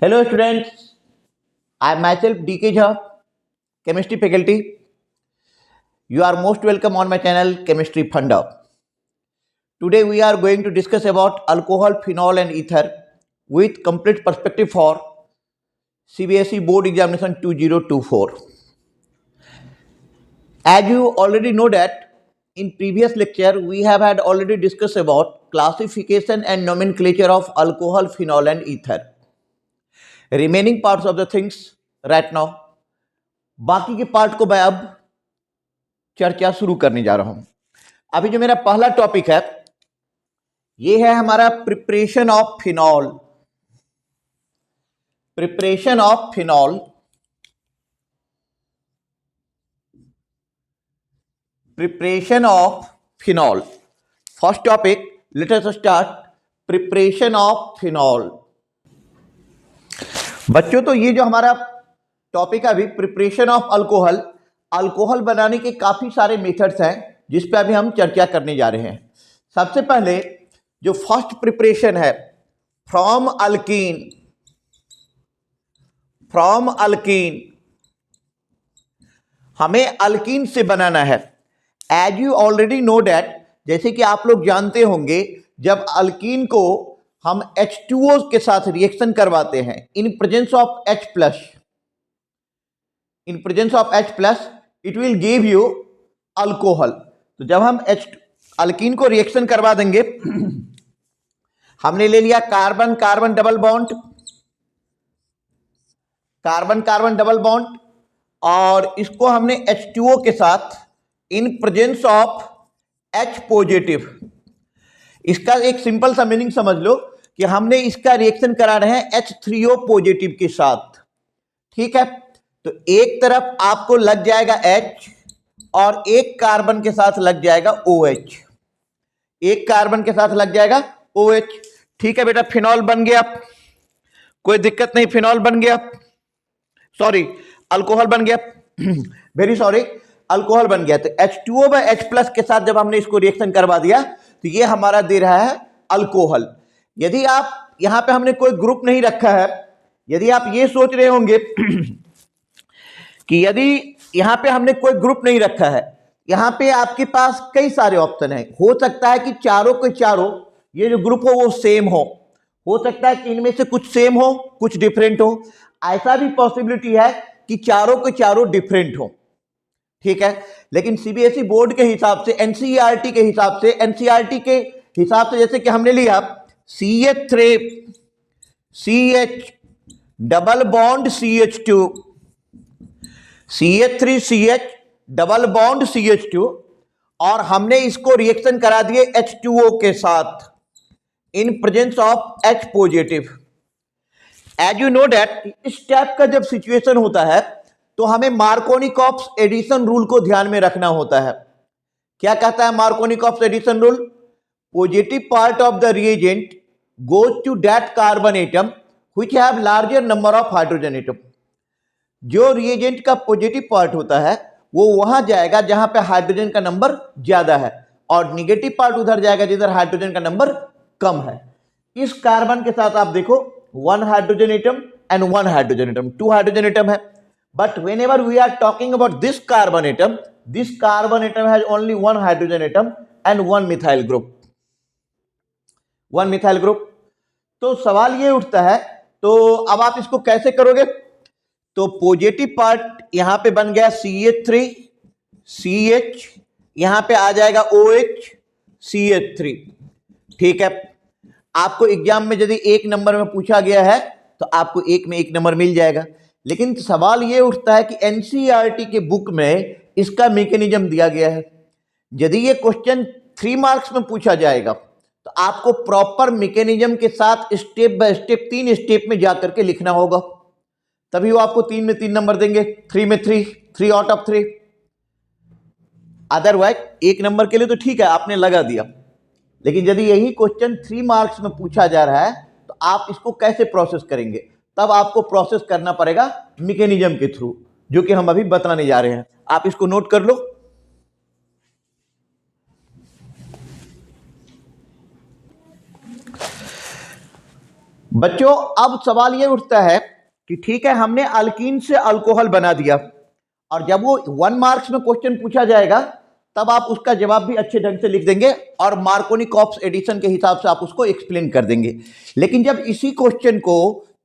Hello students, I am myself DK Jha, chemistry faculty. You are most welcome on my channel Chemistry Funda. Today we are going to discuss about alcohol, phenol and ether with complete perspective for CBSE board examination 2024. As you already know that in previous lecture we have had already discussed about classification and nomenclature of alcohol, phenol and ether. Remaining parts of the things right now, बाकी के part को मैं अब चर्चा शुरू करने जा रहा हूं। अभी जो मेरा पहला टॉपिक है ये है हमारा preparation of phenol. Preparation of phenol, preparation of phenol. First topic, let us start preparation of phenol. बच्चों, तो ये जो हमारा टॉपिक है अभी प्रिपरेशन ऑफ अल्कोहल, अल्कोहल बनाने के काफी सारे मेथड्स हैं जिस पे अभी हम चर्चा करने जा रहे हैं। सबसे पहले जो फर्स्ट प्रिपरेशन है फ्रॉम अल्कीन, फ्रॉम अल्कीन, हमें अल्कीन से बनाना है। As you already know that, जैसे कि आप लोग जानते होंगे, जब अल्कीन को हम H2O के साथ रिएक्शन करवाते हैं इन presence of H plus, in presence of H plus it will give you alcohol. तो जब हम अल्कीन को रिएक्शन करवा देंगे, हमने ले लिया carbon carbon double bond, carbon carbon double bond, और इसको हमने H2O के साथ in presence of H positive. इसका एक सिंपल सा मीनिंग समझ लो कि हमने इसका रिएक्शन करा रहे हैं H3O पॉजिटिव के साथ। ठीक है, तो एक तरफ आपको लग जाएगा H और एक कार्बन के साथ लग जाएगा OH, एक कार्बन के साथ लग जाएगा OH। ठीक है बेटा, फिनॉल बन गया, कोई दिक्कत नहीं, फिनॉल बन गया, सॉरी अल्कोहल बन गया, वेरी सॉरी, अल्कोहल बन गया। तो H2O बाय H प्लस के साथ जब हमने इसको रिएक्शन करवा दिया तो ये हमारा दे रहा है अल्कोहल। यदि आप यहां पे हमने कोई ग्रुप नहीं रखा है, यदि आप ये सोच रहे होंगे कि यदि यहां पे हमने कोई ग्रुप नहीं रखा है, यहां पे आपके पास कई सारे ऑप्शन है। हो सकता है कि चारों के चारों ये जो ग्रुप हो वो सेम हो सकता है कि इनमें से कुछ सेम हो कुछ डिफरेंट हो, ऐसा भी पॉसिबिलिटी है कि चारों के चारों डिफरेंट हो। ठीक है, लेकिन सीबीएसई बोर्ड के हिसाब से, एनसीईआरटी के हिसाब से, एनसीईआरटी के हिसाब से जैसे कि हमने लिया CH3 CH double bond CH2, CH3 CH double bond CH2, और हमने इसको रिएक्शन करा दिए H2O के साथ in presence of H positive. As you know that इस टाइप का जब सिचुएशन होता है तो हमें मार्कोनिकॉप्स एडिशन रूल को ध्यान में रखना होता है। क्या कहता है Markovnikov's addition rule? Positive part of the reagent goes to that carbon atom which have larger number of hydrogen atom. जो रिएजेंट का पॉजिटिव पार्ट होता है वो वहां जाएगा जहां पे हाइड्रोजन का नंबर ज्यादा है, और निगेटिव पार्ट उधर जाएगा जिधर हाइड्रोजन का नंबर कम है। इस कार्बन के साथ आप देखो 1 hydrogen atom and 1 hydrogen atom, 2 hydrogen atom है। But whenever we are talking about this carbon atom has only 1 hydrogen atom and 1 methyl group, 1 methyl group। तो सवाल ये उठता है, तो अब आप इसको कैसे करोगे? तो पॉजिटिव पार्ट यहां पे बन गया CH3 CH, यहां पे आ जाएगा OH CH3। ठीक है, आपको एग्जाम में यदि 1 नंबर में पूछा गया है तो आपको 1 में 1 नंबर मिल जाएगा। लेकिन सवाल ये उठता है कि एनसीईआरटी के बुक में इसका मैकेनिज्म दिया गया है। यदि ये क्वेश्चन 3 मार्क्स में पूछा जाएगा तो आपको प्रॉपर मैकेनिज्म के साथ स्टेप बाय स्टेप 3 स्टेप में जाकर के लिखना होगा, तभी वो आपको 3 में 3 नंबर देंगे, 3 में 3 आउट ऑफ 3। अदरवाइज 1 नंबर के लिए तो ठीक है आपने लगा दिया, लेकिन यदि यही क्वेश्चन 3 मार्क्स में पूछा जा रहा है तो आप इसको कैसे प्रोसेस करेंगे? तब आपको प्रोसेस करना पड़ेगा मैकेनिज्म के थ्रू, जो कि हम अभी बताने जा रहे हैं। आप इसको नोट कर लो। बच्चों अब सवाल ये उठता है कि ठीक है, हमने अल्कीन से अल्कोहल बना दिया, और जब वो 1 मार्क्स में क्वेश्चन पूछा जाएगा तब आप उसका जवाब भी अच्छे ढंग से लिख देंगे और मार्कोनी-कॉप्स एडिशन के हिसाब से आप उसको एक्सप्लेन कर देंगे। लेकिन जब इसी क्वेश्चन को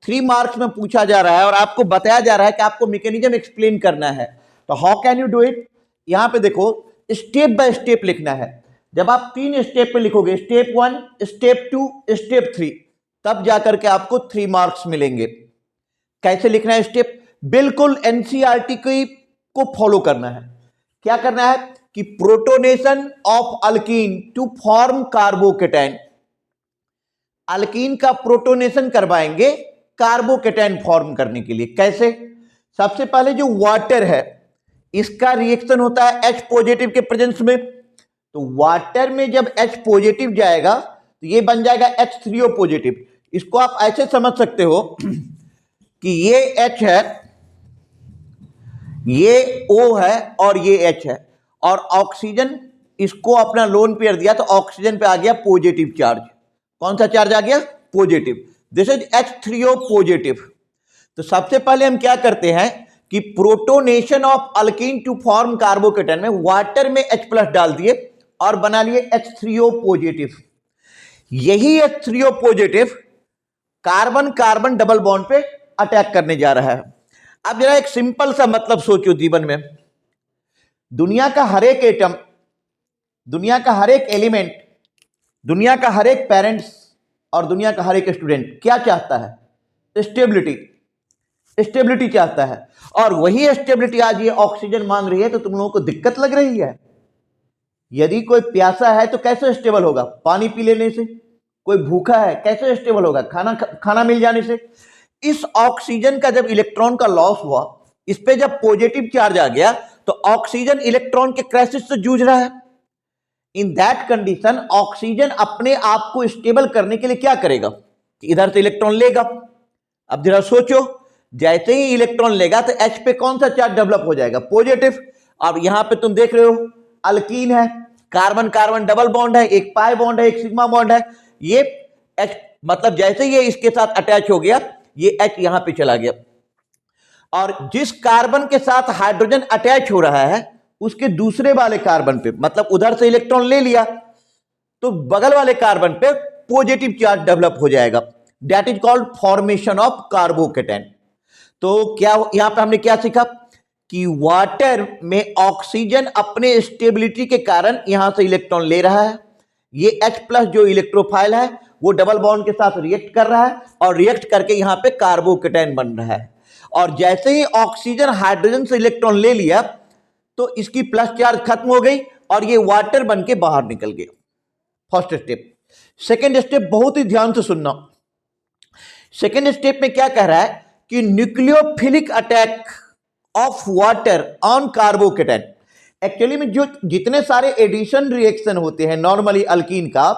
3 मार्क्स में पूछा जा रहा है और आपको बताया जा रहा है कि आपको मैकेनिज्म एक्सप्लेन करना है, तो how can you do it? यहां पे देखो, स्टेप बाय स्टेप लिखना है। जब आप 3 स्टेप में लिखोगे, स्टेप 1, स्टेप 2, स्टेप 3, तब जाकर के आपको 3 मार्क्स मिलेंगे। कैसे लिखना है स्टेप? बिल्कुल एनसीईआरटी को फॉलो करना है। क्या करना है कि protonation of alkene to form carbocation, alkene का प्रोटोनेशन करवाएंगे कार्बोकेटाइन फॉर्म करने के लिए। कैसे? सबसे पहले जो वाटर है इसका रिएक्शन होता है H पॉजिटिव के प्रेजेंस में, तो वाटर में जब H पॉजिटिव जाएगा तो ये बन जाएगा H3O पॉजिटिव। इसको आप ऐसे समझ सकते हो कि ये H है, ये O है और ये H है, और ऑक्सीजन इसको अपना लोन पेयर दिया तो ऑक्सीजन पे आ गया पॉजिटिव चार्ज। कौन सा चार्ज आ गया? Positive. This is H3O positive. तो सबसे पहले हम क्या करते हैं कि protonation of alkene to form carbocation में वाटर में H प्लस डाल दिए और बना लिए H3O पॉजिटिव। यही H3O positive carbon carbon double bond पे अटैक करने जा रहा है। अब जरा एक सिंपल सा मतलब सोचो जीवन में, दुनिया का हर एक एटम, दुनिया का हर एक एलिमेंट, दुनिया का हर एक पेरेंट्स और दुनिया का हर एक स्टूडेंट क्या चाहता है? स्टेबिलिटी। स्टेबिलिटी चाहता है, और वही स्टेबिलिटी आज ये ऑक्सीजन मांग रही है। तो तुम लोगों को दिक्कत लग रही है? यदि कोई प्यासा है तो कैसे स्टेबल होगा? पानी पी लेने से। कोई भूखा है कैसे स्टेबल होगा? खाना मिल जाने से। इस ऑक्सीजन का जब इलेक्ट्रॉन का लॉस हुआ, इस पे जब पॉजिटिव चार्ज आ गया, तो ऑक्सीजन इलेक्ट्रॉन के क्राइसिस से जूझ रहा है। इन दैट कंडीशन ऑक्सीजन अपने आप को स्टेबल करने के लिए क्या करेगा? इधर से इलेक्ट्रॉन लेगा। अब जरा सोचो, जैसे ही इलेक्ट्रॉन लेगा तो H पे कौन सा चार्ज डेवलप हो जाएगा? पॉजिटिव। अब यहां पे तुम देख रहे हो अल्कीन है, कार्बन कार्बन डबल बॉन्ड है, एक पाई बॉन्ड है, एक सिग्मा बॉन्ड है। ये H मतलब जैसे ये इसके साथ अटैच हो गया, ये H यहां पे चला गया, और जिस कार्बन के साथ हाइड्रोजन अटैच हो रहा है उसके दूसरे वाले कार्बन पे, मतलब उधर से इलेक्ट्रॉन ले लिया तो बगल वाले कार्बन पे पॉजिटिव चार्ज डेवलप हो जाएगा। That is called formation of carbocation. तो क्या यहां पे हमने क्या सीखा कि वाटर में ऑक्सीजन अपने स्टेबिलिटी के कारण यहां से इलेक्ट्रॉन ले रहा है। ये H प्लस जो इलेक्ट्रोफाइल है वो डबल बॉन्ड के साथ रिएक्ट कर रहा है, और रिएक्ट करके यहां पे कार्बोकेटाइन बन रहा है। और जैसे ही ऑक्सीजन हाइड्रोजन से इलेक्ट्रॉन ले लिया तो इसकी प्लस चार्ज खत्म हो गई और ये वाटर बन के बाहर निकल गया। First step. सेकेंड स्टेप बहुत ही ध्यान से सुनना। सेकेंड स्टेप में क्या कह रहा है कि nucleophilic attack of water on carbocation. Actually में जो जितने सारे एडिशन रिएक्शन होते हैं नॉर्मली अल्कीन का,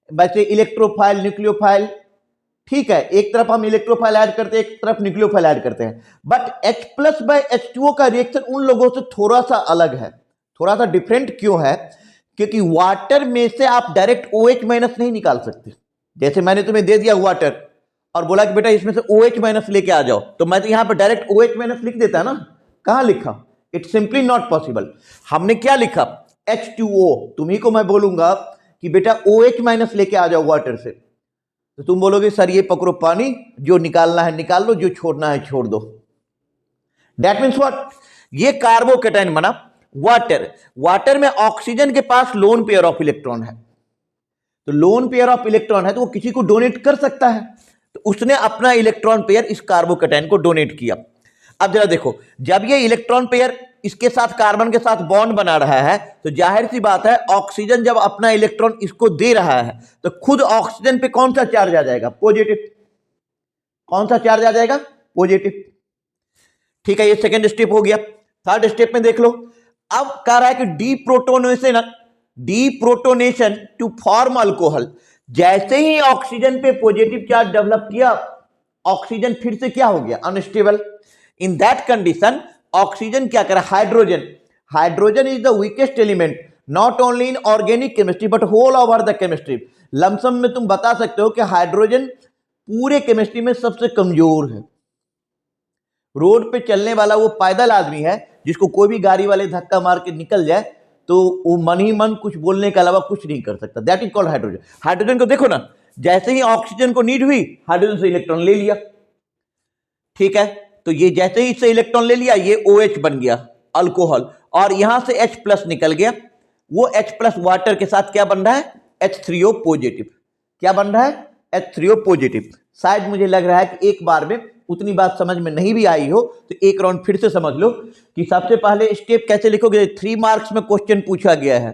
वैसे इलेक्ट्रोफाइल, न्यूक्लियोफाइल, ठीक है, एक तरफ हम इलेक्ट्रोफाइल ऐड करते हैं, एक तरफ न्यूक्लियोफाइल ऐड करते हैं, but H plus by H2O का रिएक्शन उन लोगों से थोड़ा सा अलग है। थोड़ा सा डिफरेंट क्यों है? क्योंकि वाटर में से आप डायरेक्ट OH माइनस नहीं निकाल सकते। जैसे मैंने तुम्हें दे दिया वाटर और बोला कि बेटा इसमें से OH माइनस लेके आ जाओ, तो मैं तो यहां पर डायरेक्ट OH माइनस लिख देता ना। कहां लिखा? It's simply not possible. हमने क्या लिखा? H2O। तुम्ही को मैं बोलूंगा कि बेटा OH माइनस लेके आ जाओ वाटर से, तो तुम बोलोगे सर ये पकड़ो पानी, जो निकालना है निकाल लो, जो छोड़ना है छोड़ दो। That means what? ये कार्बोकेटाइन बना वाटर। वाटर में ऑक्सीजन के पास लोन पेयर ऑफ इलेक्ट्रॉन है, तो लोन पेयर ऑफ इलेक्ट्रॉन है तो वो किसी को डोनेट कर सकता है, तो उसने अपना इलेक्ट्रॉन पेयर इस कार्बोकेटाइन को डोनेट किया। अब जरा देखो, जब ये इलेक्ट्रॉन पेयर इसके साथ कार्बन के साथ बॉन्ड बना रहा है तो जाहिर सी बात है ऑक्सीजन जब अपना इलेक्ट्रॉन इसको दे रहा है तो खुद ऑक्सीजन पे कौन सा चार्ज आ जाएगा? पॉजिटिव। कौन सा चार्ज आ जाएगा? पॉजिटिव। ठीक है, ये सेकेंड स्टेप हो गया। थर्ड स्टेप में देख लो, अब कह रहा है कि डीप्रोटोनेशन टू फॉर्म अल्कोहल। जैसे ही ऑक्सीजन पे पॉजिटिव चार्ज डेवलप किया, ऑक्सीजन फिर से क्या हो गया? Unstable. In that condition oxygen क्या करे? Hydrogen is the weakest element not only in organic chemistry but whole over the chemistry. Lump sum में तुम बता सकते हो कि हाइड्रोजन पूरे केमिस्ट्री में सबसे कमजोर है। रोड पे चलने वाला वो पैदल आदमी है जिसको कोई भी गाड़ी वाले धक्का मार के निकल जाए तो वो मन ही मन कुछ बोलने के अलावा कुछ नहीं कर सकता। That is called hydrogen. Hydrogen को देखो ना, जैसे ही ऑक्सीजन को नीड हुई हाइड्रोजन से इलेक्ट्रॉन ले लिया, ठीक है। तो ये जैसे ही इससे इलेक्ट्रॉन ले लिया ये OH बन गया अल्कोहल, और यहां से H+ निकल गया। वो H+ वाटर के साथ क्या बन रहा है? H3O positive. क्या बन रहा है? H3O positive. शायद मुझे लग रहा है कि एक बार में उतनी बात समझ में नहीं भी आई हो तो एक राउंड फिर से समझ लो कि सबसे पहले स्टेप कैसे लिखोगे। 3 मार्क्स में क्वेश्चन पूछा गया है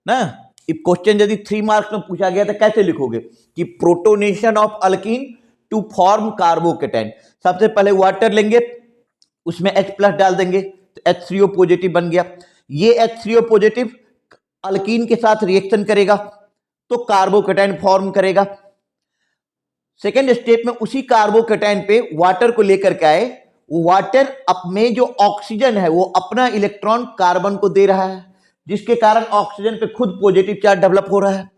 ना। क्वेश्चन यदि 3 मार्क्स में पूछा गया तो कैसे लिखोगे कि protonation of alkene to form carbocation. सबसे पहले वाटर लेंगे, उसमें H+ डाल देंगे तो H3O पॉजिटिव बन गया। ये H3O पॉजिटिव अल्कीन के साथ रिएक्शन करेगा तो कार्बोकेटाइन फॉर्म करेगा। सेकेंड स्टेप में उसी कार्बोकेटाइन पे वाटर को लेकर के आए, वाटर में जो ऑक्सीजन है वो अपना इलेक्ट्रॉन कार्बन को दे रहा है, जिसके कारण ऑक्सीजन पे खुद पॉजिटिव चार्ज डेवलप हो रहा है।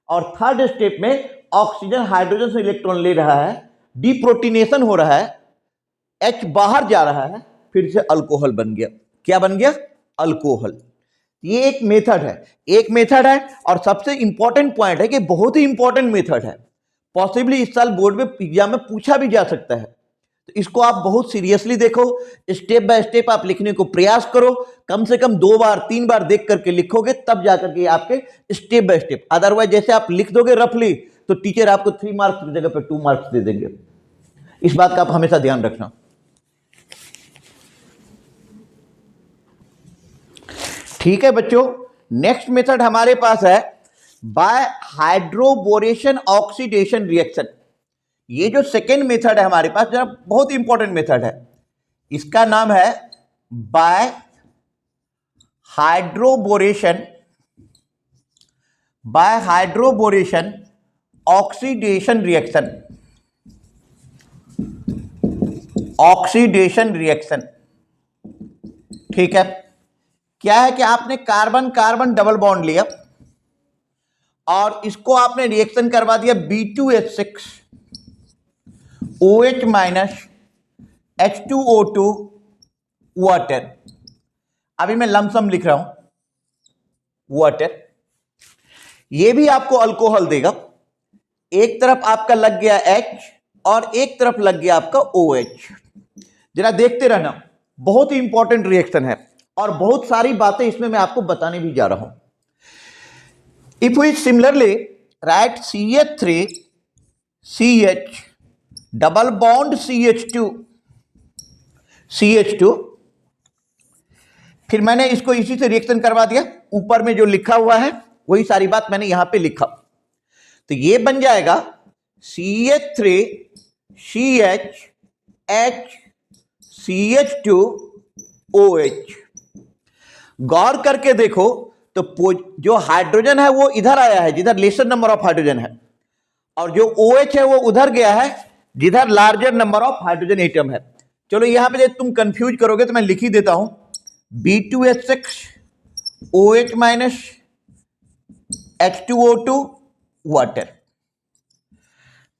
और थर्ड स्टेप में ऑक्सीजन हाइड्रोजन से इलेक्ट्रॉन ले रहा है, डीप्रोटीनेशन हो रहा है, H बाहर जा रहा है, फिर से अल्कोहल बन गया। क्या बन गया? अल्कोहल। ये एक मेथड है और सबसे इंपॉर्टेंट पॉइंट है कि बहुत ही इंपॉर्टेंट मेथड है। पॉसिबली इस साल बोर्ड में एग्जाम में पूछा भी जा सकता है, तो इसको आप बहुत सीरियसली देखो, स्टेप बाय स्टेप आप लिखने को प्रयास करो। कम से कम 2 बार 3 बार देख करके लिखोगे तब जाकर के आपके स्टेप बाय स्टेप। अदरवाइज जैसे आप लिख दोगे रफली तो टीचर आपको 3 मार्क्स की जगह पर 2 मार्क्स दे देंगे। इस बात का आप हमेशा ध्यान रखना। ठीक है बच्चों, नेक्स्ट मेथड हमारे पास है बाय हाइड्रोबोरेशन ऑक्सीडेशन रिएक्शन। ये जो सेकेंड मेथड है हमारे पास, जरा बहुत इंपॉर्टेंट मेथड है। इसका नाम है बाय हाइड्रोबोरेशन ऑक्सीडेशन रिएक्शन। ठीक है, क्या है कि आपने कार्बन कार्बन डबल बॉन्ड लिया और इसको आपने रिएक्शन करवा दिया B2H6 OH minus H2O2 water. अभी मैं लमसम लिख रहा हूं वाटर। ये भी आपको अल्कोहल देगा। एक तरफ आपका लग गया H और एक तरफ लग गया आपका OH। जरा देखते रहना, बहुत ही इंपॉर्टेंट रिएक्शन है और बहुत सारी बातें इसमें मैं आपको बताने भी जा रहा हूं। If we similarly write CH3CH double bond CH2, फिर मैंने इसको इसी से रिएक्शन करवा दिया। ऊपर में जो लिखा हुआ है वही सारी बात मैंने यहां पे लिखा, तो ये बन जाएगा CH3CHHCH2OH। गौर करके देखो तो जो हाइड्रोजन है वो इधर आया है जिधर लेसर नंबर ऑफ हाइड्रोजन है, और जो OH है वो उधर गया है जिधर larger number of hydrogen atom है। चलो यहां पे तुम कंफ्यूज करोगे तो मैं लिख ही देता हूं B2H6 OH minus H2O2 water.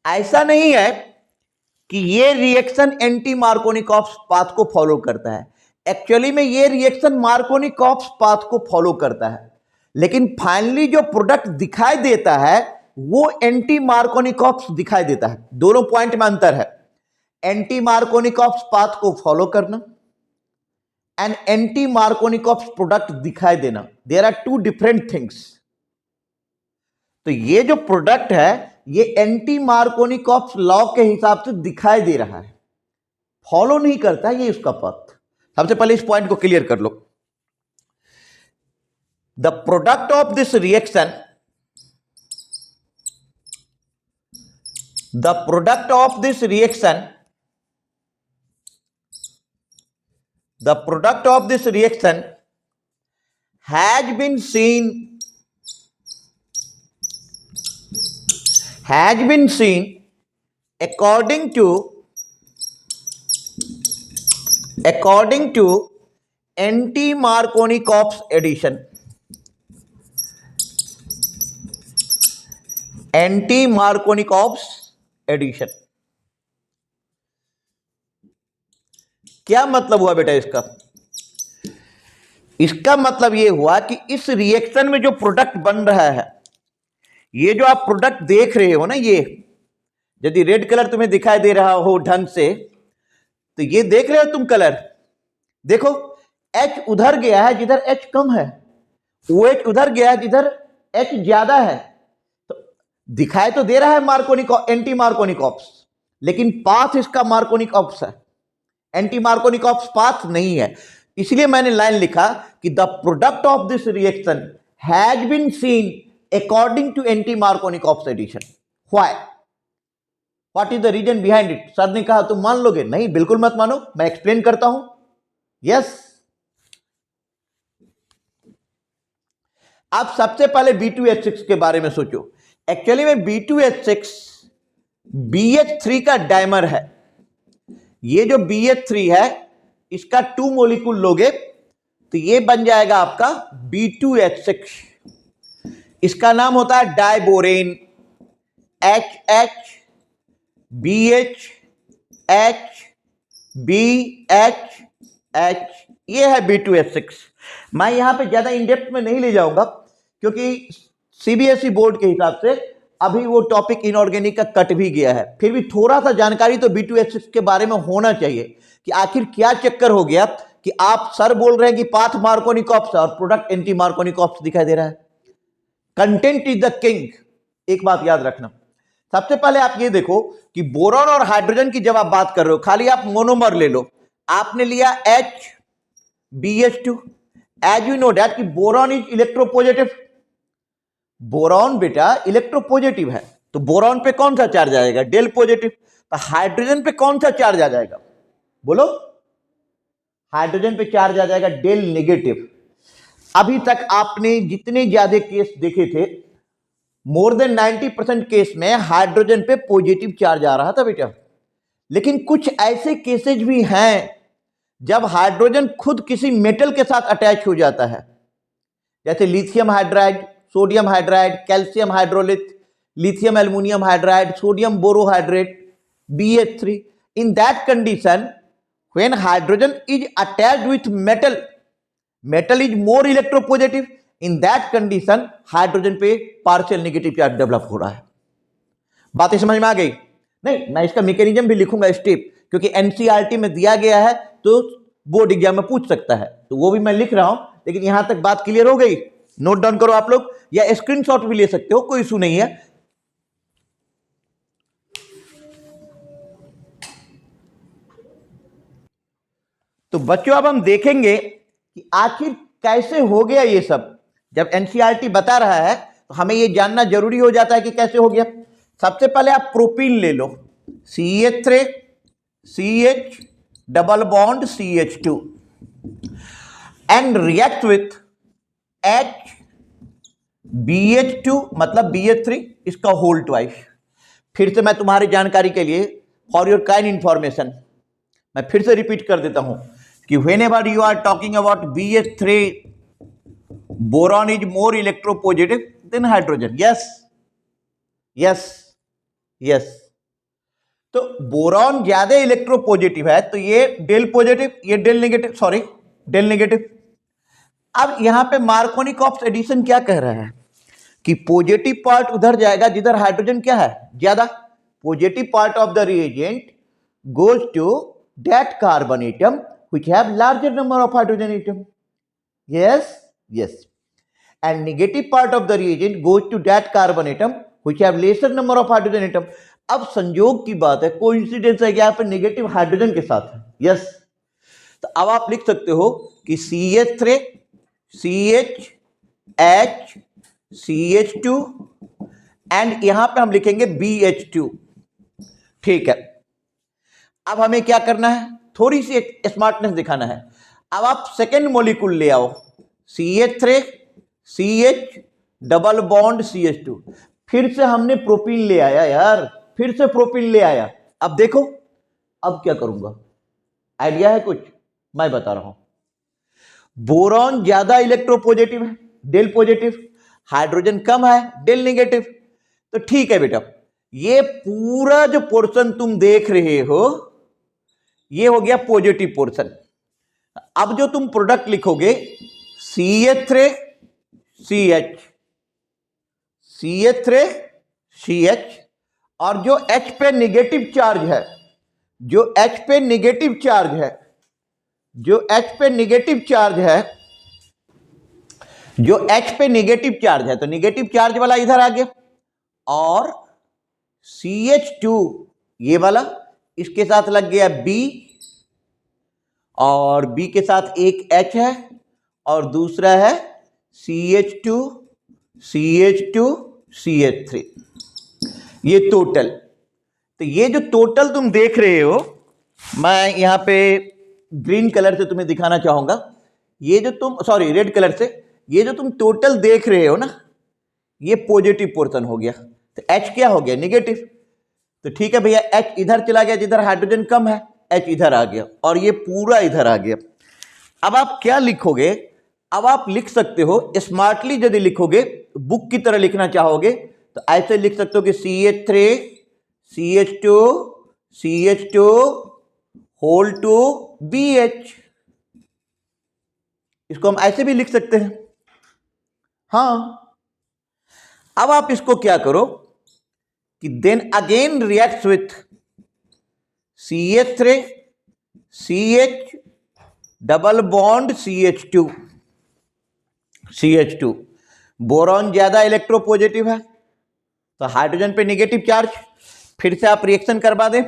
ऐसा नहीं है कि ये रिएक्शन एंटी मार्कोनिकॉफ्स पाथ को फॉलो करता है। एक्चुअली में ये रिएक्शन मार्कोनिकॉफ्स पाथ को फॉलो करता है, लेकिन फाइनली जो प्रोडक्ट दिखाई देता है वो एंटी मार्कोनिकॉफ्स दिखाई देता है। दोनों पॉइंट में अंतर है, एंटी मार्कोनिकॉफ्स पाथ को फॉलो करना एंड एंटी मार्कोनिकॉफ्स प्रोडक्ट दिखाई देना। There are 2 different things. तो ये जो प्रोडक्ट है ये एंटी मार्कोनिकॉफ्स लॉ के हिसाब से दिखाई दे रहा है, फॉलो नहीं करता है ये उसका पथ। सबसे पहले इस पॉइंट को क्लियर कर लो। The product of this reaction, has been seen according to anti-Markovnikov addition. Anti-Markovnikov addition. क्या मतलब हुआ बेटा इसका? इसका मतलब यह हुआ कि इस रिएक्शन में जो प्रोडक्ट बन रहा है, ये जो आप प्रोडक्ट देख रहे हो ना, ये यदि रेड कलर तुम्हें दिखाई दे रहा हो ढंग से, तो ये देख रहे हो तुम कलर, देखो H उधर गया है जिधर H कम है, OH उधर गया है जिधर H ज्यादा है। तो दिखाई तो दे रहा है मार्कोनिक एंटी मार्कोनिकॉप्स, लेकिन पाथ इसका मार्कोनिकॉप्स है, एंटी मार्कोनिकॉप्स पाथ नहीं है। इसलिए मैंने लाइन लिखा कि the product of this reaction has been seen according to anti Markovnikov's addition. Why? What is the reason behind it? Sir ने कहा तुम मान लोगे? नहीं, बिल्कुल मत मानो, मैं एक्सप्लेन करता हूं। यस, आप सबसे पहले B2H6 के बारे में सोचो। एक्चुअली में B2H6 BH3 का डाइमर है। ये जो BH3 है, इसका 2 मोलिक्यूल लोगे तो ये बन जाएगा आपका B2H6। इसका नाम होता है diborane. HH BH H BH H, ये है B2H6। मैं यहां पे ज्यादा इनडेप्थ में नहीं ले जाऊंगा क्योंकि CBSE बोर्ड के हिसाब से अभी वो टॉपिक इनऑर्गेनिक का कट भी गया है। फिर भी थोड़ा सा जानकारी तो B2H6 के बारे में होना चाहिए कि आखिर क्या चक्कर हो गया कि आप सर बोल रहे हैं कि पाथ मार्कोनिकॉप्स और प्रोडक्ट एंटी मार्कोनिकॉप्स दिखाई दे रहा है। Content is the king. एक बात याद रखना, सबसे पहले आप ये देखो कि बोरॉन और हाइड्रोजन की जब आप बात कर रहे हो, खाली आप मोनोमर ले लो। आपने लिया H BH2। As you know that कि बोरॉन इज इलेक्ट्रोपॉजिटिव। बोरॉन बेटा इलेक्ट्रोपॉजिटिव है, तो बोरॉन पे कौन सा चार्ज आएगा? Del positive. तो हाइड्रोजन पे कौन सा चार्ज आ जाएगा? बोलो। हाइड्रोजन पे चार्ज आ जाएगा डेल नेगेटिव। अभी तक आपने जितने ज्यादा केस देखे थे, मोर देन 90% केस में हाइड्रोजन पे पॉजिटिव चार्ज आ रहा था बेटा। लेकिन कुछ ऐसे केसेज भी हैं जब हाइड्रोजन खुद किसी मेटल के साथ अटैच हो जाता है, जैसे lithium hydride, sodium hydride, calcium hydrolith, lithium aluminium hydride, sodium borohydrate, BH3। In that condition when hydrogen is attached with metal, metal is more electropositive, in that condition hydrogen पे partial negative charge develop हो रहा है। बातें समझ में आ गई? नहीं, मैं इसका मैकेनिज्म भी लिखूंगा स्टेप, क्योंकि NCERT में दिया गया है तो बोर्ड एग्जाम में पूछ सकता है, तो वो भी मैं लिख रहा हूं। लेकिन यहां तक बात क्लियर हो गई? नोट डाउन करो आप लोग, या स्क्रीनशॉट भी ले सकते हो, कोई इशू नहीं है। तो बच्चों अब हम देखेंगे कि आखिर कैसे हो गया ये सब। जब NCERT बता रहा है तो हमें ये जानना जरूरी हो जाता है कि कैसे हो गया। सबसे पहले आप प्रोपीन ले लो, CH3 CH double bond CH2 and react with H BH2 मतलब BH3, इसका होल ट्वाइस। फिर से मैं तुम्हारी जानकारी के लिए, फॉर योर काइंड इंफॉर्मेशन, मैं फिर से रिपीट कर देता हूं कि whenever you are talking about BH3, boron is more electropositive than hydrogen. Yes, yes, yes. तो बोरॉन ज्यादा इलेक्ट्रोपॉजिटिव है, तो ये डेल पॉजिटिव, ये del negative, sorry del negative. अब यहां पे मार्कोनिकॉप्स एडिशन क्या कह रहा है कि पॉजिटिव पार्ट उधर जाएगा जिधर हाइड्रोजन क्या है? ज्यादा। Positive part of the reagent goes to that carbon atom which have larger number of hydrogen atom. Yes, yes. And negative part of the reagent goes to that carbon atom which have lesser number of hydrogen atom. अब संयोग की बात है, coincidence है कि यहाँ पे negative hydrogen के साथ है। यस, तो अब आप लिख सकते हो कि CH3 CH H CH2 and यहां पे हम लिखेंगे BH2। ठीक है, अब हमें क्या करना है? थोड़ी सी एक स्मार्टनेस दिखाना है। अब आप सेकेंड मॉलिक्यूल ले आओ, CH3 CH double bond CH2। फिर से हमने प्रोपीन ले आया यार, फिर से प्रोपीन ले आया। अब देखो अब क्या करूंगा, आइडिया है कुछ? मैं बता रहा हूं। बोरॉन ज्यादा इलेक्ट्रोपॉजिटिव है, डेल पॉजिटिव, हाइड्रोजन कम है, डेल नेगेटिव। तो ठीक है बेटा, ये पूरा जो पोर्शन तुम देख रहे हो ये हो गया पॉजिटिव पोर्शन। अब जो तुम प्रोडक्ट लिखोगे CH3 CH, CH3 CH, और जो H पे निगेटिव चार्ज है, जो H पे निगेटिव चार्ज है, जो H पे निगेटिव चार्ज है, जो H पे निगेटिव चार्ज है, तो निगेटिव चार्ज वाला इधर आ गया, और CH2 ये वाला इसके साथ लग गया B, और B के साथ एक H है और दूसरा है CH2 CH2 CH3, ये टोटल। तो ये जो टोटल तुम देख रहे हो, मैं यहां पे ग्रीन कलर से तुम्हें दिखाना चाहूंगा, ये जो तुम सॉरी रेड कलर से, ये जो तुम टोटल देख रहे हो ना, ये पॉजिटिव पोर्शन हो गया। तो H क्या हो गया? निगेटिव। तो ठीक है भैया, H इधर चला गया जिधर हाइड्रोजन कम है, H इधर आ गया और ये पूरा इधर आ गया। अब आप क्या लिखोगे? अब आप लिख सकते हो स्मार्टली, यदि लिखोगे बुक की तरह लिखना चाहोगे तो ऐसे लिख सकते हो कि CH3 CH2 CH2 whole to BH। इसको हम ऐसे भी लिख सकते हैं। हाँ, अब आप इसको क्या करो कि then again reacts with CH3 CH double bond CH2 CH2। Boron ज्यादा इलेक्ट्रोपॉजिटिव है तो हाइड्रोजन पे नेगेटिव चार्ज, फिर से आप रिएक्शन करवा दें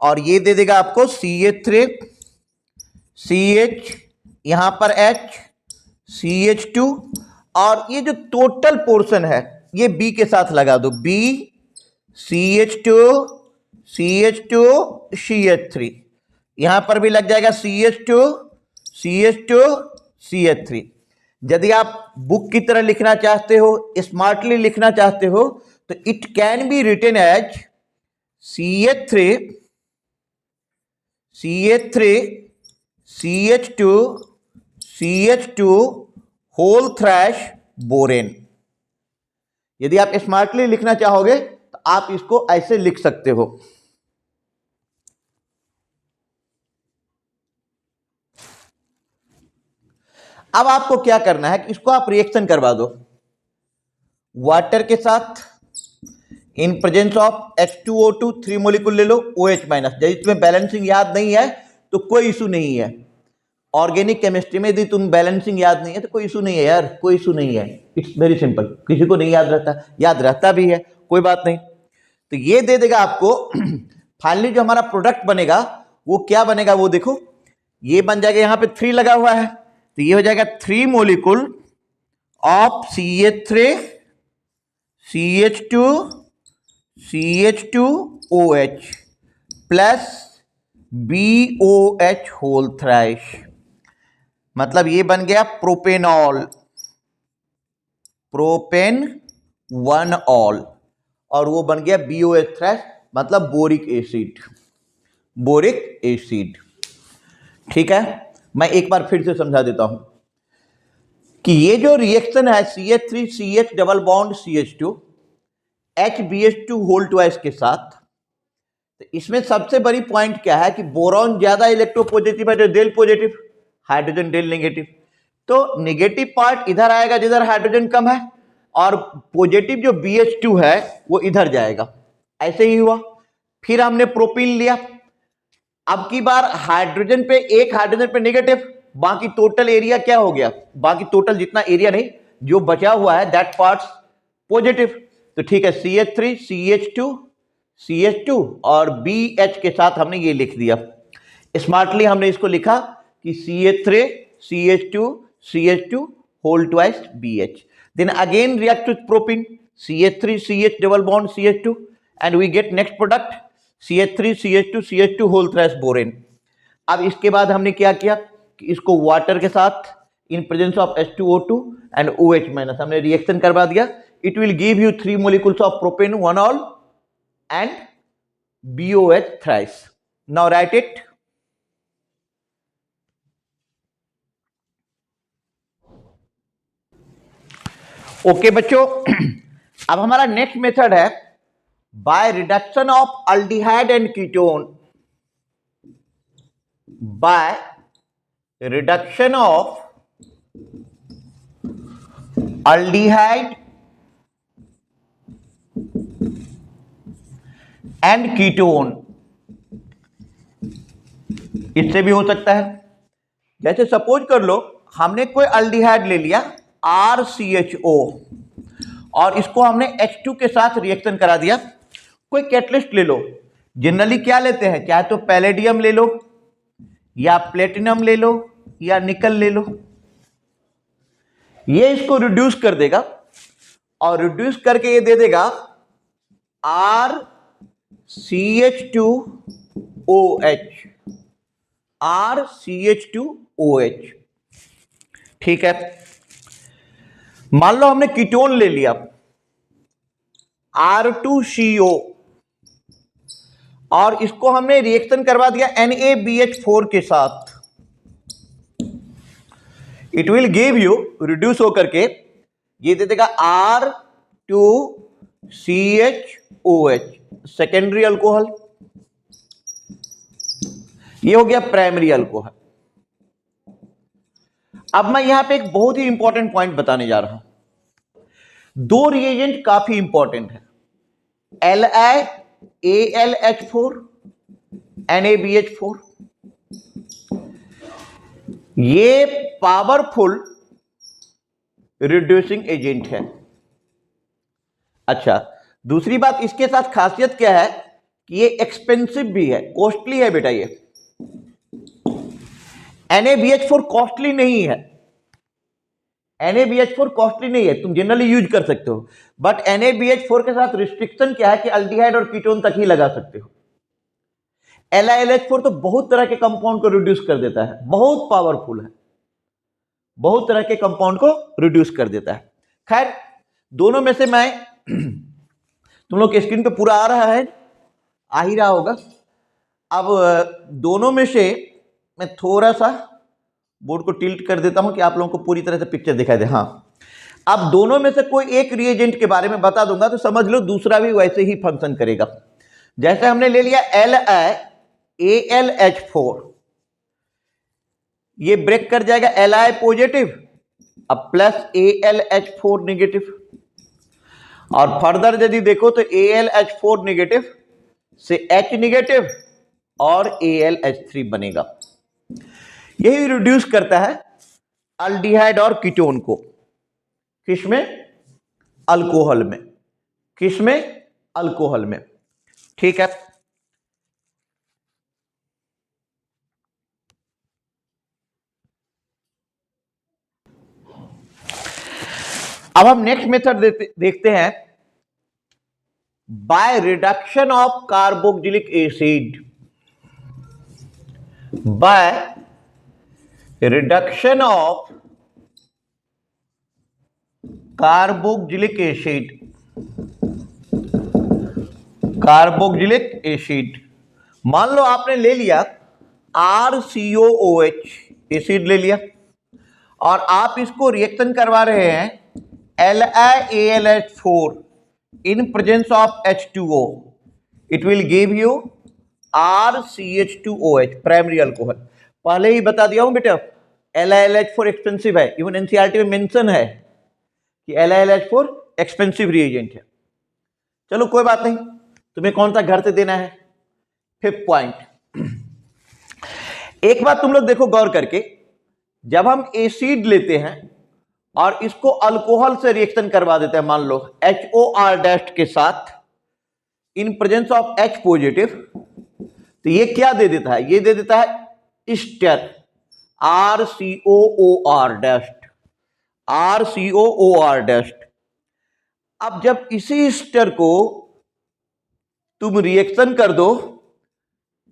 और ये दे देगा आपको CH3 CH, यहां पर H CH2, और ये जो टोटल पोर्शन है ये B के साथ लगा दो, B CH2 CH2 CH3, यहां पर भी लग जाएगा CH2 CH2 CH3। यदि आप बुक की तरह लिखना चाहते हो, स्मार्टली लिखना चाहते हो, तो it can be written as CH3 CH3 CH2 CH2 whole thrice borane. यदि आप स्मार्टली लिखना चाहोगे तो आप इसको ऐसे लिख सकते हो। अब आपको क्या करना है कि इसको आप रिएक्शन करवा दो वाटर के साथ in presence of H2O2, 3 molecule ले लो, OH माइनस। यदि तुम्हें बैलेंसिंग याद नहीं है तो कोई इशू नहीं है। ऑर्गेनिक केमिस्ट्री में यदि तुम बैलेंसिंग याद नहीं है तो कोई इशू नहीं है यार, कोई इशू नहीं है। It's very simple. किसी को नहीं याद रहता, याद रहता भी है, कोई बात नहीं। तो ये दे देगा आपको फाइनली जो हमारा प्रोडक्ट बनेगा वो क्या बनेगा वो देखो, ये बन जाएगा, यहां पे 3 लगा हुआ है तो ये हो जाएगा 3 molecule of CH3 CH2 CH2OH plus BOH whole thrice. मतलब ये बन गया प्रोपेनॉल, प्रोपेन 1 ऑल, और वो बन गया BOH थ्राइश, मतलब बोरिक एसिड, बोरिक एसिड। ठीक है, मैं एक बार फिर से समझा देता हूं कि ये जो रिएक्शन है CH3 CH double bond CH2 HBH2 whole twice के साथ, तो इसमें सबसे बड़ी पॉइंट क्या है कि बोरॉन ज्यादा इलेक्ट्रोपॉजिटिव है, जो del positive, hydrogen del negative. तो नेगेटिव पार्ट इधर आएगा जिधर हाइड्रोजन कम है, और पॉजिटिव जो BH2 है वो इधर जाएगा। ऐसे ही हुआ। फिर हमने प्रोपीन लिया, अब की बार हाइड्रोजन पे, एक हाइड्रोजन पे नेगेटिव, बाकी टोटल एरिया क्या हो गया, बाकी टोटल जितना एरिया नहीं जो बचा हुआ है दैट पार्ट्स पॉजिटिव। तो ठीक है, CH3 CH2 CH2 और BH के साथ हमने ये लिख दिया। स्मार्टली हमने इसको लिखा कि CH3 CH2 CH2 whole twice BH। Then again react with propene CH3 CH double bond CH2 and we get next product CH3 CH2 CH2 whole thrice borane. अब इसके बाद हमने क्या किया कि इसको वाटर के साथ in presence of H2O2 and OH minus हमने रिएक्शन करवा दिया। It will give you 3 molecules of propane 1 all and BOH thrice. Now write it. Okay बच्चों, अब हमारा नेक्स्ट मेथड है by reduction of aldehyde and ketone, by reduction of aldehyde and ketone. इससे भी हो सकता है, जैसे सपोज कर लो हमने कोई अल्डिहाइड ले लिया RCHO और इसको हमने H2 के साथ रिएक्शन करा दिया। कोई कैटलिस्ट ले लो, जनरली क्या लेते हैं, चाहे तो पैलेडियम ले लो या प्लेटिनम ले लो या निकल ले लो। ये इसको रिड्यूस कर देगा और रिड्यूस करके ये दे देगा RCH2OH, RCH2OH। ठीक है, मान लो हमने कीटोन ले लिया R2CO और इसको हमने रिएक्शन करवा दिया NaBH4 के साथ। It will give you, reduce होकर के ये दे देगा R2CHOH, सेकेंडरी अल्कोहल। ये हो गया प्राइमरी अल्कोहल। अब मैं यहां पे एक बहुत ही इंपॉर्टेंट पॉइंट बताने जा रहा हूं। दो रिएजेंट काफी इंपॉर्टेंट है, LiAlH4, NaBH4। ये पावरफुल रिड्यूसिंग एजेंट है। अच्छा, दूसरी बात इसके साथ खासियत क्या है कि ये एक्सपेंसिव भी है, कॉस्टली है बेटा। ये NaBH4 कॉस्टली नहीं है, NaBH4 कॉस्टली नहीं है, तुम जनरली यूज कर सकते हो। बट NaBH4 के साथ रिस्ट्रिक्शन क्या है कि अल्डिहाइड और कीटोन तक ही लगा सकते हो। LiLH4 तो बहुत तरह के कंपाउंड को रिड्यूस कर देता है, बहुत पावरफुल है, बहुत तरह के कंपाउंड को रिड्यूस कर देता है। खैर, दोनों में से मैं तुम लोग के स्क्रीन पे पूरा आ रहा है, आ ही रहा होगा। अब दोनों में से मैं थोड़ा सा बोर्ड को टिल्ट कर देता हूं कि आप लोगों को पूरी तरह से पिक्चर दिखाई दे। हाँ, अब दोनों में से कोई एक रिएजेंट के बारे में बता दूंगा तो समझ लो दूसरा भी वैसे ही फंक्शन करेगा। जैसे हमने ले लिया LiAlH4, ये ब्रेक कर जाएगा Li पॉजिटिव अब प्लस AlH4 नेगेटिव, और फर्दर यदि देखो तो AlH4 नेगेटिव से H नेगेटिव और AlH3 बनेगा। यही रिड्यूस करता है अल्डिहाइड और कीटोन को। किसमें? अल्कोहल में। किसमें? अल्कोहल में। ठीक है, अब हम नेक्स्ट मेथड देखते हैं, by reduction of carboxylic acid. By reduction of carboxylic acid, carboxylic acid. मान लो आपने ले लिया RCOOH एसिड ले लिया और आप इसको रिएक्शन करवा रहे हैं LiAlH4 in presence of H2O. It will give you RCH2OH, primary alcohol. पहले ही बता दिया हूं बेटा, LiLH4 एक्सपेंसिव है, इवन एनसीईआरटी में मेंशन है कि LiLH4 एक्सपेंसिव रिएजेंट है। चलो कोई बात नहीं, तुम्हें कौन सा घर से देना है। फिफ्थ पॉइंट, एक बात तुम लोग देखो गौर करके, जब हम एसिड लेते हैं और इसको अल्कोहल से रिएक्शन करवा देते हैं, मान लो HOR- के साथ in presence of H positive, तो ये क्या दे देता है? ये दे देता है ईस्टर, RCOOR-, RCOOR-। अब जब इसी ईस्टर को तुम रिएक्शन कर दो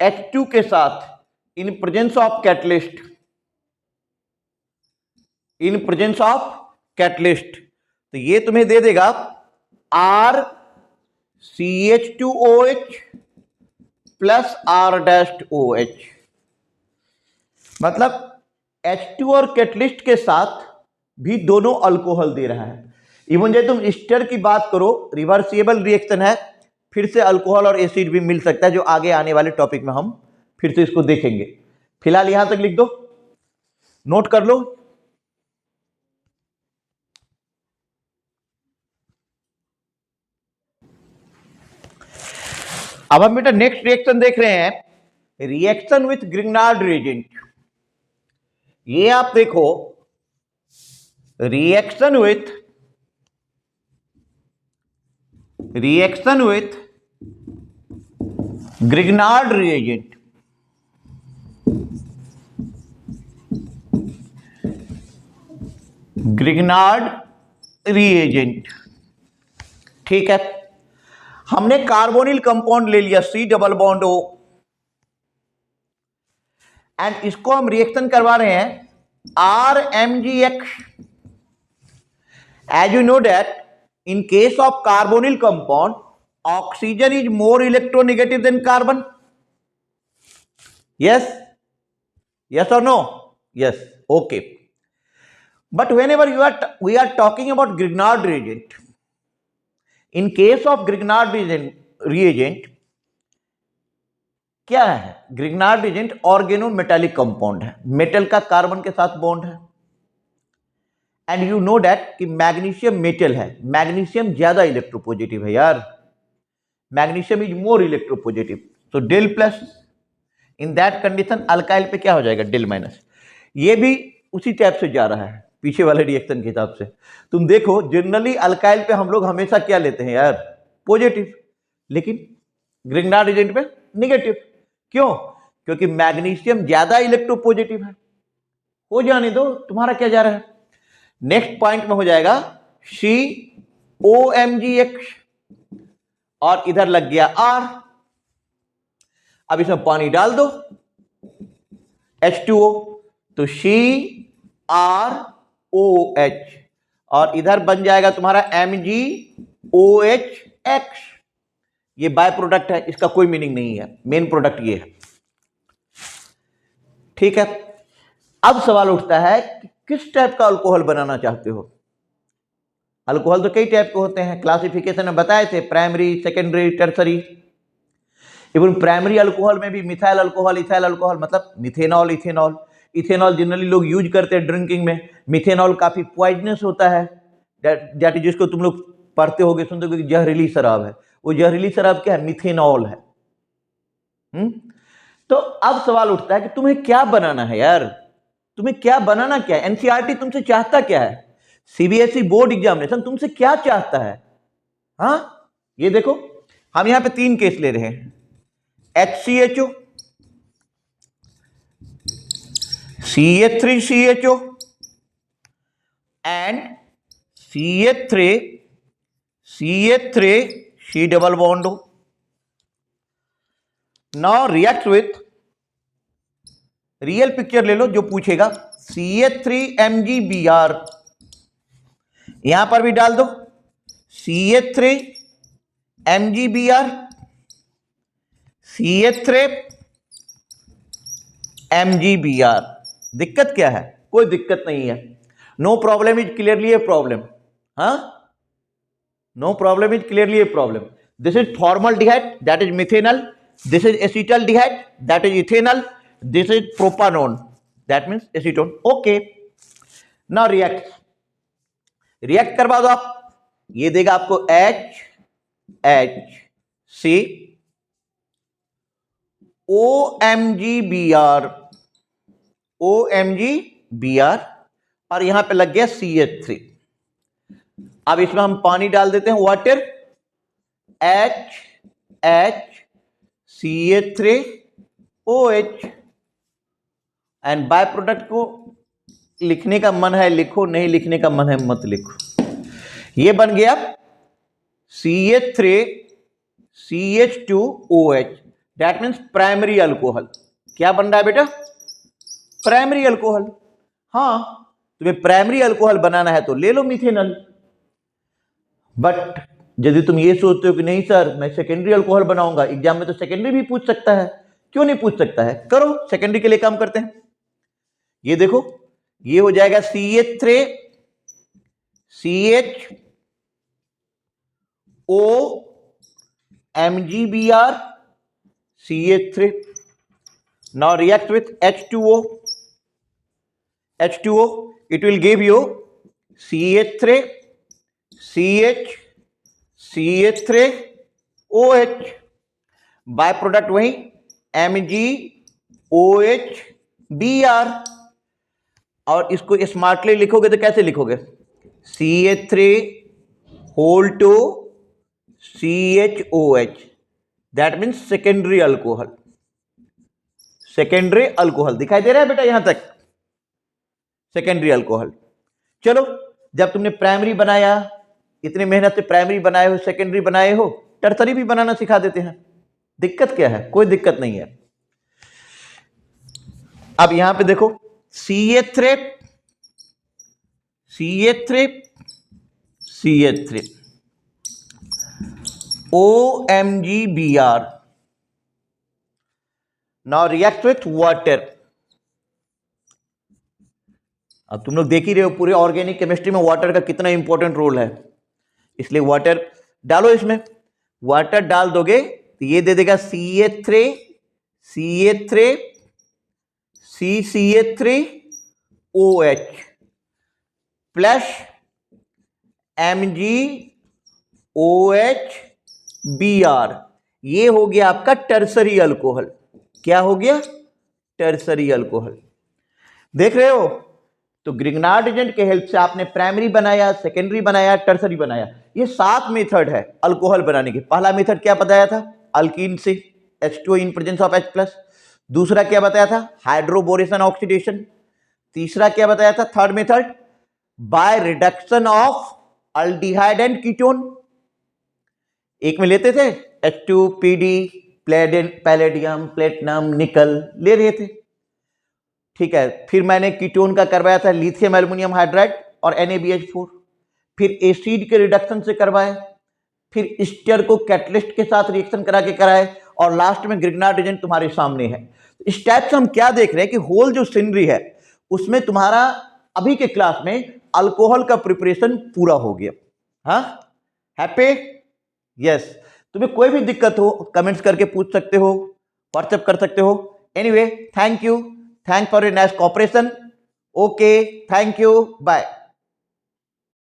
H2 के साथ in presence of catalyst, in presence of catalyst, तो ये तुम्हें दे देगा RCH2OH प्लस R-OH। मतलब H2 और कैटलिस्ट के साथ भी दोनों अल्कोहल दे रहा है। इवन जब तुम ईस्टर की बात करो, रिवर्सिबल रिएक्शन है, फिर से अल्कोहल और एसिड भी मिल सकता है, जो आगे आने वाले टॉपिक में हम फिर से इसको देखेंगे। फिलहाल यहां तक लिख दो, नोट कर लो। अब हम बेटा नेक्स्ट रिएक्शन देख रहे हैं, रिएक्शन विथ ग्रिग्नार्ड रिएजेंट। ये आप देखो, reaction with Grignard reagent. Grignard reagent, ठीक है। हमने कार्बोनिल कंपाउंड ले लिया C double bond O, and इसको हम रिएक्शन करवा रहे हैं RMgX। As you know that in case of carbonyl compound, oxygen is more electronegative than carbon. Yes or no? Yes. Okay. But whenever we are talking about Grignard reagent, in case of Grignard reagent क्या है? Grignard reagent organometallic compound है, metal का carbon के साथ bond है। And you know that कि magnesium metal है, magnesium ज्यादा इलेक्ट्रोपॉजिटिव है यार, मैग्नीशियम इज मोर इलेक्ट्रोपॉजिटिव, तो del plus. In that condition alkyl पे क्या हो जाएगा? Del minus. ये भी उसी टाइप से जा रहा है पीछे वाले रिएक्शन के हिसाब से। तुम देखो जनरली अल्काइल पे हम लोग हमेशा क्या लेते हैं यार? पॉजिटिव, लेकिन ग्रिग्नार्ड एजेंट पे निगेटिव। क्यों? क्योंकि मैग्नीशियम ज्यादा इलेक्ट्रोपॉजिटिव है। हो जाने दो, तुम्हारा क्या जा रहा है? नेक्स्ट पॉइंट में हो जाएगा COMgX, और इधर लग गया R। अब इसमें पानी डाल दो H2O, तो CrOH, और इधर बन जाएगा तुम्हारा MgOH। ये बाय प्रोडक्ट है, इसका कोई मीनिंग नहीं है, मेन प्रोडक्ट ये है, ठीक है। अब सवाल उठता है कि किस टाइप का अल्कोहल बनाना चाहते हो? अल्कोहल तो कई टाइप के होते हैं, क्लासिफिकेशन में बताए थे, primary, secondary, tertiary. Even primary alcohol में भी मिथाइल अल्कोहल, इथाइल अल्कोहल, मतलब मिथेनॉल, इथेनॉल। इथेनॉल जनरली लोग यूज करते हैं ड्रिंकिंग में। मिथेनॉल काफी पॉइजनस होता है, दैट इज, जिसको तुम लोग पढ़ते होगे, सुनते होगे, जहरीली शराब है। वो जहरीली शराब क्या है? मिथेनॉल है। तो अब सवाल उठता है कि तुम्हें क्या बनाना है यार? तुम्हें क्या बनाना क्या है? एनसीईआरटी तुमसे चाहता क्या है? सीबीएसई बोर्ड एग्जामिनेशन तुमसे क्या चाहता है? हाँ, ये देखो, हम यहां पे 3 केस ले रहे हैं, HCHO, CH3CHO and CH3 double bond O। Now react with, real picture ले लो जो पूछेगा, CH3MgBr, यहां पर भी डाल दो CH3MgBr, CH3MgBr। दिक्कत क्या है? कोई दिक्कत नहीं है, no problem is clearly a problem. हाँ, no problem is clearly a problem. This is formaldehyde, that is methanol, this is acetaldehyde, that is ethanol, this is propanone, that means acetone। okay, now react करवा दो आप, ये देगा आपको HHC OMgBr, और यहां पे लग गया CH3। अब इसमें हम पानी डाल देते हैं, water, HCH3OH, and by product को लिखने का मन है लिखो, नहीं लिखने का मन है मत लिखो। ये बन गया CH3CH2OH, that means primary alcohol. क्या बन रहा है बेटा? Primary alcohol. हाँ, तुम्हें प्राइमरी अल्कोहल बनाना है तो ले लो मिथेनॉल, बट यदि तुम ये सोचते हो कि नहीं सर मैं सेकेंडरी अल्कोहल बनाऊंगा, एग्जाम में तो सेकेंडरी भी पूछ सकता है, क्यों नहीं पूछ सकता है? करो, सेकेंडरी के लिए काम करते हैं। ये देखो, ये हो जाएगा CH3CHO MgBr CH3. Now react with H2O. It will give you CH3 CH CH3 OH. By product वही MgOH Br. और इसको स्मार्टली लिखोगे तो कैसे लिखोगे? CH3 whole two CHOH. That means secondary alcohol. Secondary alcohol दिखाई दे रहा है बेटा यहां तक? Secondary alcohol. चलो, जब तुमने प्राइमरी बनाया, इतनी मेहनत से प्राइमरी बनाए हो, सेकेंडरी बनाए हो, टर्सरी भी बनाना सिखा देते हैं. दिक्कत क्या है? कोई दिक्कत नहीं है. अब यहां पे देखो, CH3 OMgBr. Now react with water. अब तुम लोग देख ही रहे हो पूरे ऑर्गेनिक केमिस्ट्री में वाटर का कितना इंपॉर्टेंट रोल है. इसलिए वाटर डालो. इसमें वाटर डाल दोगे तो ये दे देगा CH3 CCH3OH प्लस MgOHBr. ये हो गया आपका टर्सरी अल्कोहल. क्या हो गया? Tertiary alcohol. देख रहे हो? तो ग्रिग्नार्ड एजेंट के हेल्प से आपने प्राइमरी बनाया, सेकेंडरी बनाया, टर्सरी बनाया. ये 7 मेथड है अल्कोहल बनाने के. पहला मेथड क्या बताया था? अल्कीन से H2O in presence of H+. दूसरा क्या बताया था? Hydroboration oxidation. तीसरा क्या बताया था? Third method by reduction of aldehyde and ketone. एक में लेते थे H2PD, पैलेडियम, प्लेटिनम, निकल ले रहे थे. ठीक है. फिर मैंने कीटोन का करवाया था लिथियम एल्युमिनियम हाइड्राइड और NaBH4. फिर एसिड के रिडक्शन से करवाए. फिर स्टर को कैटलिस्ट के साथ रिएक्शन करा के कराए. और लास्ट में ग्रिग्नार्ड एजेंट तुम्हारे सामने है. इस टाइप से हम क्या देख रहे हैं कि होल जो सीनरी है उसमें तुम्हारा अभी के क्लास में अल्कोहल का प्रिपरेशन पूरा हो गया. हाँ, हैप्पी? यस. तुम्हें कोई भी दिक्कत हो कमेंट्स करके पूछ सकते हो, व्हाट्सएप कर सकते हो. Anyway, thank you. Thanks for your nice cooperation. Okay, thank you, bye.